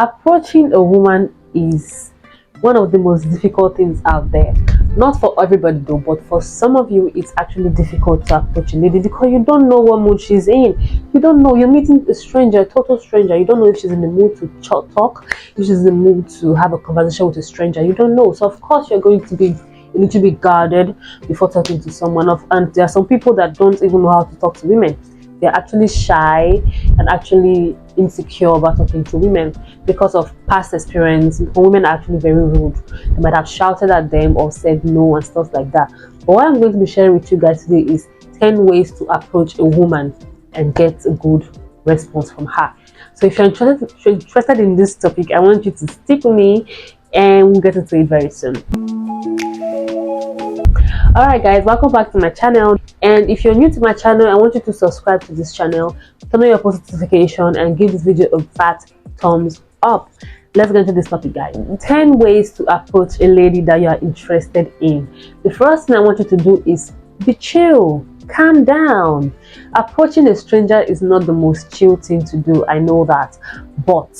Approaching a woman is one of the most difficult things out there. Not for everybody though, but for some of you, it's actually difficult to approach a lady because you don't know what mood she's in. You don't know. You're meeting a stranger, a total stranger. You don't know if she's in the mood to talk, if she's in the mood to have a conversation with a stranger. You don't know. So of course you're going to be a little bit guarded before talking to someone. And there are some people that don't even know how to talk to women. They're actually shy and actually insecure about talking to women because of past experience. Women are actually very rude. They might have shouted at them or said no and stuff like that. But what I'm going to be sharing with you guys today is 10 ways to approach a woman and get a good response from her. So if you're interested in this topic, I want you to stick with me and we'll get into it very soon. Alright guys, welcome back to my channel, and if you're new to my channel, I want you to subscribe to this channel, turn on your post notification and give this video a fat thumbs up. Let's get into this topic, guys. 10 ways to approach a lady that you are interested in. The first thing I want you to do is be chill, calm down. Approaching a stranger is not the most chill thing to do, I know that, but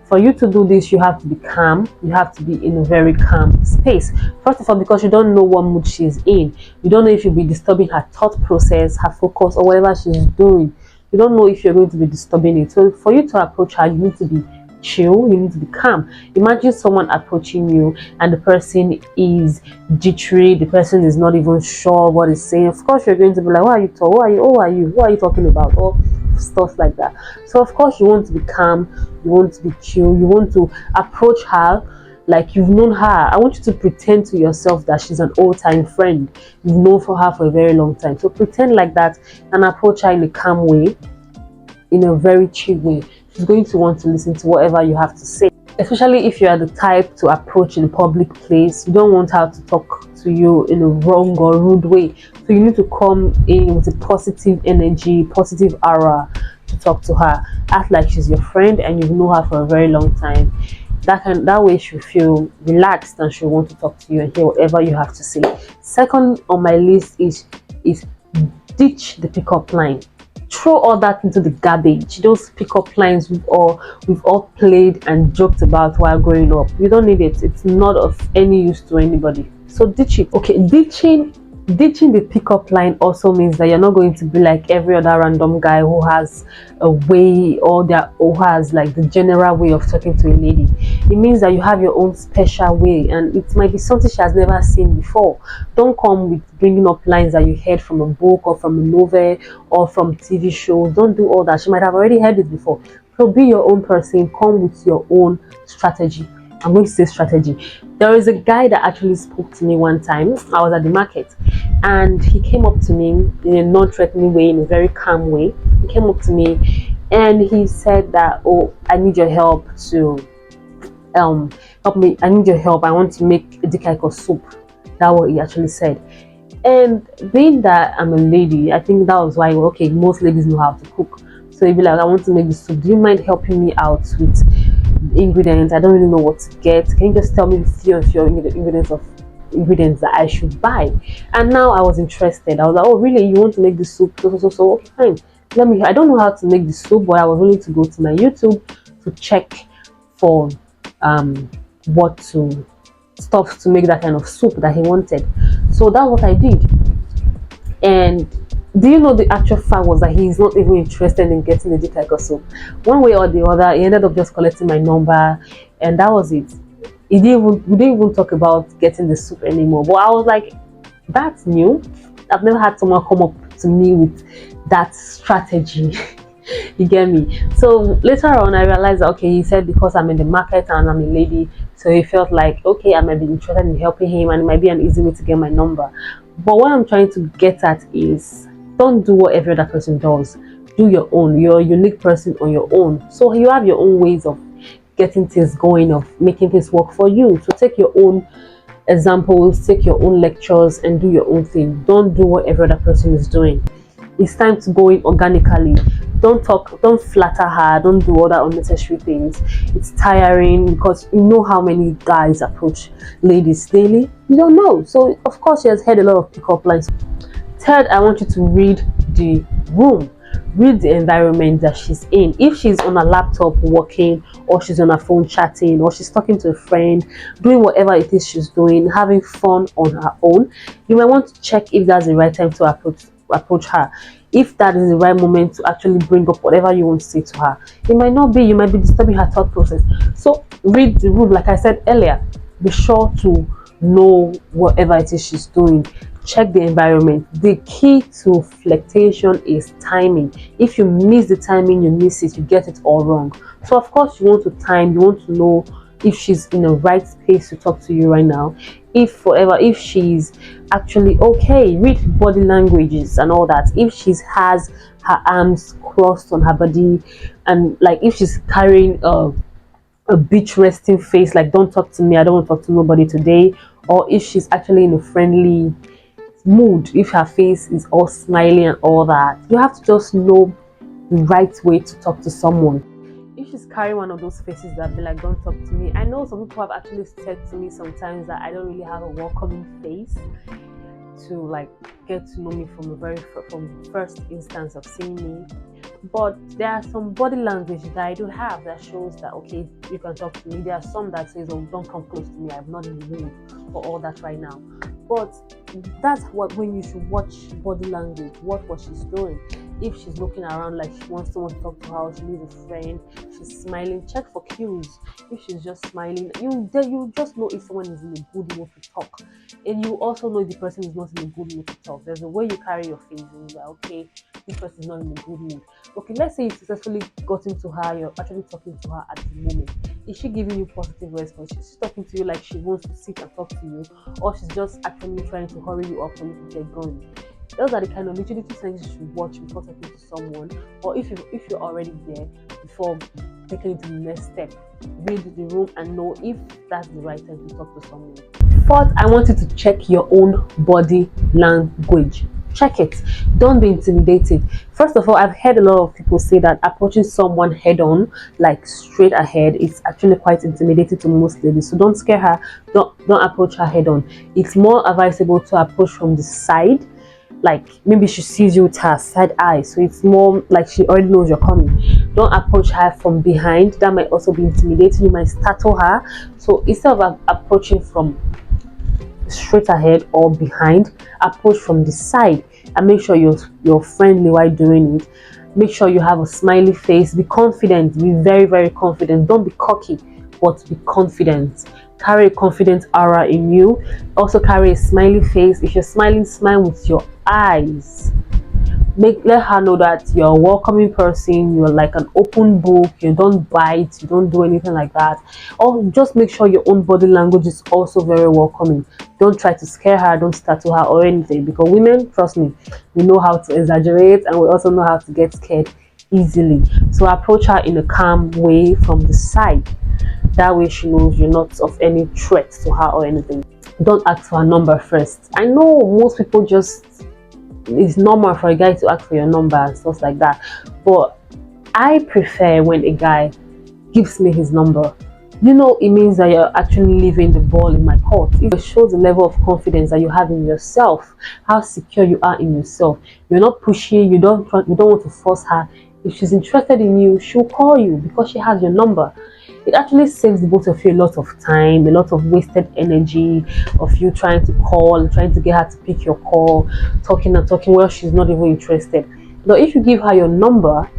for you to do this, you have to be calm. You have to be in a very calm space. First of all, because you don't know what mood she's in. You don't know if you'll be disturbing her thought process, her focus, or whatever she's doing. You don't know if you're going to be disturbing it. So for you to approach her, you need to be chill, you need to be calm. Imagine someone approaching you and the person is jittery, the person is not even sure what he's saying. Of course you're going to be like, who are you talking about, or stuff like that. So of course you want to be calm, you want to be chill, you want to approach her like you've known her. I want you to pretend to yourself that she's an old-time friend you've known for her for a very long time. So pretend like that and approach her in a calm way, in a very chill way. She's going to want to listen to whatever you have to say, especially if you are the type to approach in a public place. You don't want her to talk to you in a wrong or rude way, so you need to come in with a positive energy, positive aura to talk to her. Act like she's your friend and you've known her for a very long time. That way she'll feel relaxed and she'll want to talk to you and hear whatever you have to say. Second on my list is ditch the pickup line. Throw all that into the garbage. Those pickup lines we've all played and joked about while growing up. You don't need it. It's not of any use to anybody. So ditch it. Okay, ditching the pickup line also means that you're not going to be like every other random guy who has a way or who has like the general way of talking to a lady. It means that you have your own special way, and it might be something she has never seen before. Don't come with bringing up lines that you heard from a book or from a novel or from TV shows. Don't do all that. She might have already heard it before. So be your own person. Come with your own strategy. I'm going to say strategy. There is a guy that actually spoke to me one time. I was at the market and he came up to me in a non-threatening way, in a very calm way. He came up to me and he said that, oh, I need your help to help me. I need your help. I want to make a edikaiko soup. That's what he actually said. And being that I'm a lady, I think that was why, okay, most ladies know how to cook. So he'd be like, I want to make the soup. Do you mind helping me out with ingredients? I don't really know what to get. Can you just tell me a few of your ingredients that I should buy? And now I was interested. I was like, oh really, you want to make the soup? So okay, fine, I don't know how to make the soup, but I was willing to go to my YouTube to check for stuff to make that kind of soup that he wanted. So that's what I did. And do you know the actual fact was that he's not even interested in getting the edikaiko soup? One way or the other, he ended up just collecting my number, and that was it. We didn't even talk about getting the soup anymore. But I was like, that's new. I've never had someone come up to me with that strategy. You get me? So later on I realized that, okay, he said because I'm in the market and I'm a lady, so he felt like, okay, I might be interested in helping him and it might be an easy way to get my number. But what I'm trying to get at is, don't do what every other person does. Do your own. You're a unique person on your own, so you have your own ways of getting things going, of making things work for you. So take your own examples, take your own lectures and do your own thing. Don't do what every other person is doing. It's time to go in organically. Don't flatter her, don't do other unnecessary things. It's tiring because you know how many guys approach ladies daily. You don't know. So of course she has heard a lot of pickup lines. Third, I want you to read the room. Read the environment that she's in. If she's on a laptop working or she's on her phone chatting, or she's talking to a friend, doing whatever it is she's doing, having fun on her own, you might want to check if that's the right time to approach her, if that is the right moment to actually bring up whatever you want to say to her. It might not be, you might be disturbing her thought process. So read the room, like I said earlier. Be sure to know whatever it is she's doing. Check the environment. The key to flirtation is timing. If you miss the timing, you miss it, you get it all wrong. So of course you want to time, you want to know if she's in the right space to talk to you right now, if she's actually okay. Read body languages and all that. If she has her arms crossed on her body, and like if she's carrying a beach resting face, like don't talk to me, I don't want to talk to nobody today, or if she's actually in a friendly mood, if her face is all smiling and all that, you have to just know the right way to talk to someone. If she's carrying one of those faces that be like, don't talk to me, I know some people have actually said to me sometimes that I don't really have a welcoming face to like get to know me from from first instance of seeing me. But there are some body language that I do have that shows that okay, you can talk to me. There are some that says, oh, don't come close to me, I'm not in the mood for all that right now. But that's when you should watch body language, watch what she's doing. If she's looking around like she wants someone to talk to her, or she needs a friend, she's smiling, check for cues. If she's just smiling, you just know if someone is in a good mood to talk. And you also know if the person is not in a good mood to talk. There's a way you carry your face, and you're like, okay, this person is not in a good mood. Okay, let's say you successfully got into her, you're actually talking to her at the moment. Is she giving you positive response? She's talking to you like she wants to sit and talk to you, or she's just actually trying to hurry you up for you to get going? Those are the kind of utility signs you should watch before talking to someone, or if you're already there, before taking it to the next step. Read the room and know if that's the right time to talk to someone. Fourth, I want you to check your own body language. Check it. Don't be intimidated. First of all, I've heard a lot of people say that approaching someone head on, like straight ahead, is actually quite intimidating to most ladies. So don't scare her. Don't approach her head on. It's more advisable to approach from the side. Like maybe she sees you with her side eye, so it's more like she already knows you're coming. Don't approach her from behind. That might also be intimidating. You might startle her. So instead of approaching from straight ahead or behind, approach from the side, and make sure you're friendly while doing it. Make sure you have a smiley face. Be confident. Be very, very confident. Don't be cocky, but be confident. Carry a confident aura in you. Also carry a smiley face. If you're smiling, smile with your eyes. Let her know that you're a welcoming person, you're like an open book, you don't bite, you don't do anything like that. Or just make sure your own body language is also very welcoming. Don't try to scare her, don't startle her or anything, because women, trust me, we know how to exaggerate, and we also know how to get scared easily. So approach her in a calm way from the side. That way she knows you're not of any threat to her or anything. Don't ask for her number first. I know most people it's normal for a guy to ask for your number and stuff like that, but I prefer when a guy gives me his number. It means that you're actually leaving the ball in my court. It shows the level of confidence that you have in yourself, how secure you are in yourself. You're not pushy, you don't want to force her. If she's interested in you, she'll call you because she has your number. It actually saves the both of you a lot of time, a lot of wasted energy of you trying to call, trying to get her to pick your call, talking while she's not even interested. Now, if you give her your number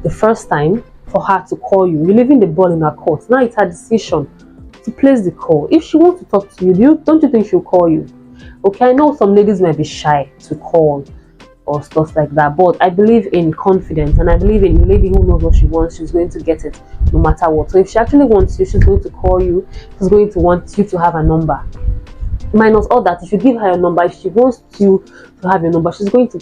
the first time for her to call you, you're leaving the ball in her court. Now it's her decision to place the call. If she wants to talk to you, don't you think she'll call you? Okay, I know some ladies might be shy to call or stuff like that, but I believe in confidence, and I believe in a lady who knows what she wants. She's going to get it no matter what. So if she actually wants you, she's going to call you. She's going to want you to have a number. Minus all that, if you give her your number, if she wants you to have your number, she's going to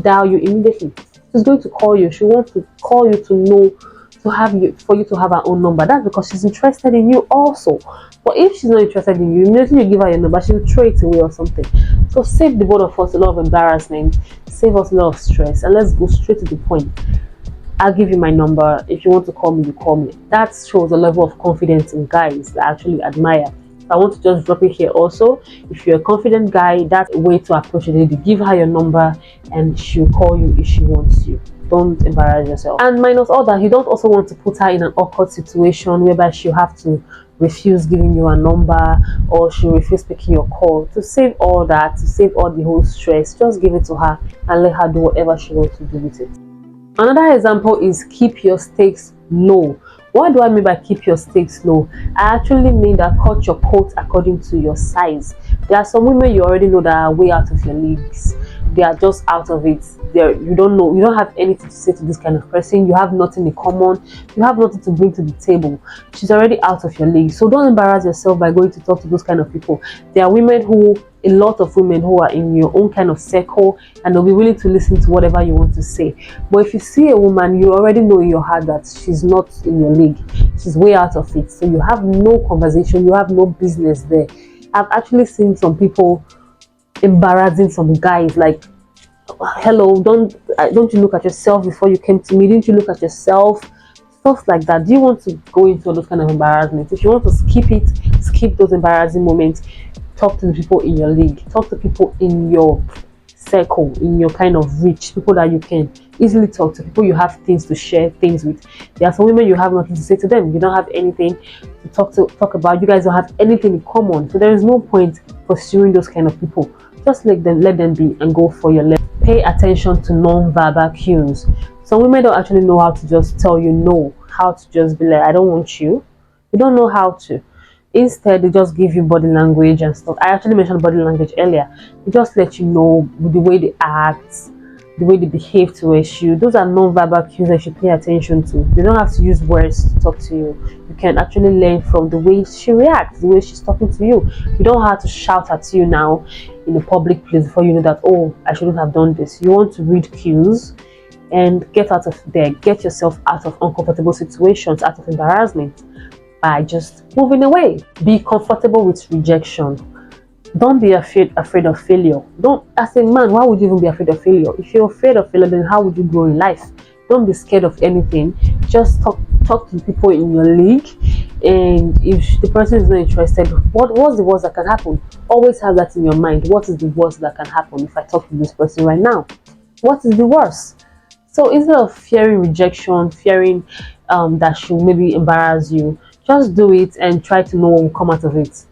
dial you immediately. She's going to call you. She wants to call you to know, for you to have her own number. That's because she's interested in you also. But if she's not interested in you, immediately you give her your number, she'll throw it away or something. So save the both of us a lot of embarrassment, save us a lot of stress, and let's go straight to the point. I'll give you my number. If you want to call me, you call me. That shows a level of confidence in guys that I actually admire. So I want to just drop it here also. If you're a confident guy, that's a way to approach a lady. Give her your number and she'll call you if she wants you. don't embarrass yourself. And minus all that, you don't also want to put her in an awkward situation whereby she'll have to refuse giving you a number or she'll refuse picking your call. To save all that, to save all the whole stress, just give it to her and let her do whatever she wants to do with it. Another example is keep your stakes low. What do I mean by keep your stakes low? I actually mean that cut your coat according to your size. There are some women you already know that are way out of your leagues. They are just out of it. You don't know, you don't have anything to say to this kind of person. You have nothing in common. You have nothing to bring to the table. She's already out of your league. So don't embarrass yourself by going to talk to those kind of people. There are a lot of women who are in your own kind of circle and they'll be willing to listen to whatever you want to say. But if you see a woman, you already know in your heart that she's not in your league. She's way out of it. So you have no conversation. You have no business there. I've actually seen some people embarrassing some guys like, hello, don't you look at yourself before you came to me? Didn't you look at yourself? Stuff like that. Do you want to go into those kind of embarrassment? If you want to skip those embarrassing moments, talk to the people in your league, talk to people in your circle, in your kind of reach, people that you can easily talk to, people you have things to share things with. There are some women you have nothing to say to them. You don't have anything to talk about. You guys don't have anything in common, so there is no point pursuing those kind of people. Just let them be and go for your left. Pay attention to non-verbal cues. Some women don't actually know how to just tell you no, how to just be like, I don't want you. You don't know how to. Instead, they just give you body language and stuff. I actually mentioned body language earlier. They just let you know the way they act, the way they behave towards you. Those are non-verbal cues that you should pay attention to. They don't have to use words to talk to you. You can actually learn from the way she reacts, the way she's talking to you. You don't have to shout at you now in a public place before you know that, oh, I shouldn't have done this. You want to read cues and get out of there. Get yourself out of uncomfortable situations, out of embarrassment, by just moving away. Be comfortable with rejection. Don't be afraid of failure. As a man, why would you even be afraid of failure? If you're afraid of failure, then how would you grow in life? Don't be scared of anything. Just talk to people in your league, and if the person is not interested, what's the worst that can happen? Always have that in your mind. What is the worst that can happen if I talk to this person right now? What is the worst? So instead of fearing rejection, fearing that she'll maybe embarrass you, just do it and try to know what will come out of it.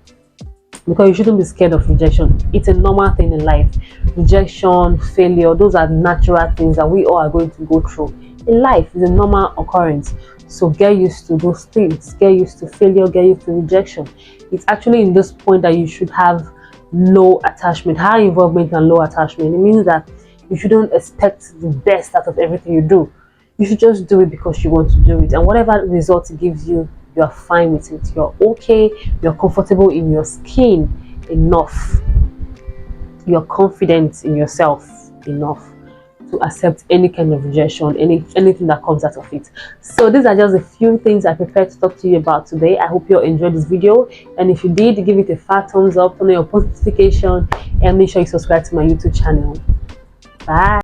Because you shouldn't be scared of rejection. It's a normal thing in life. Rejection, failure, those are natural things that we all are going to go through. In life, it's a normal occurrence. So get used to those things. Get used to failure, get used to rejection. It's actually in this point that you should have low attachment, high involvement and low attachment. It means that you shouldn't expect the best out of everything you do. You should just do it because you want to do it. And whatever result it gives you, you're fine with it. You're okay. You're comfortable in your skin enough. You're confident in yourself enough to accept any kind of rejection, anything that comes out of it. So these are just a few things I prepared to talk to you about today. I hope you enjoyed this video, and if you did, give it a fat thumbs up, turn on your post notification, and make sure you subscribe to my YouTube channel. Bye.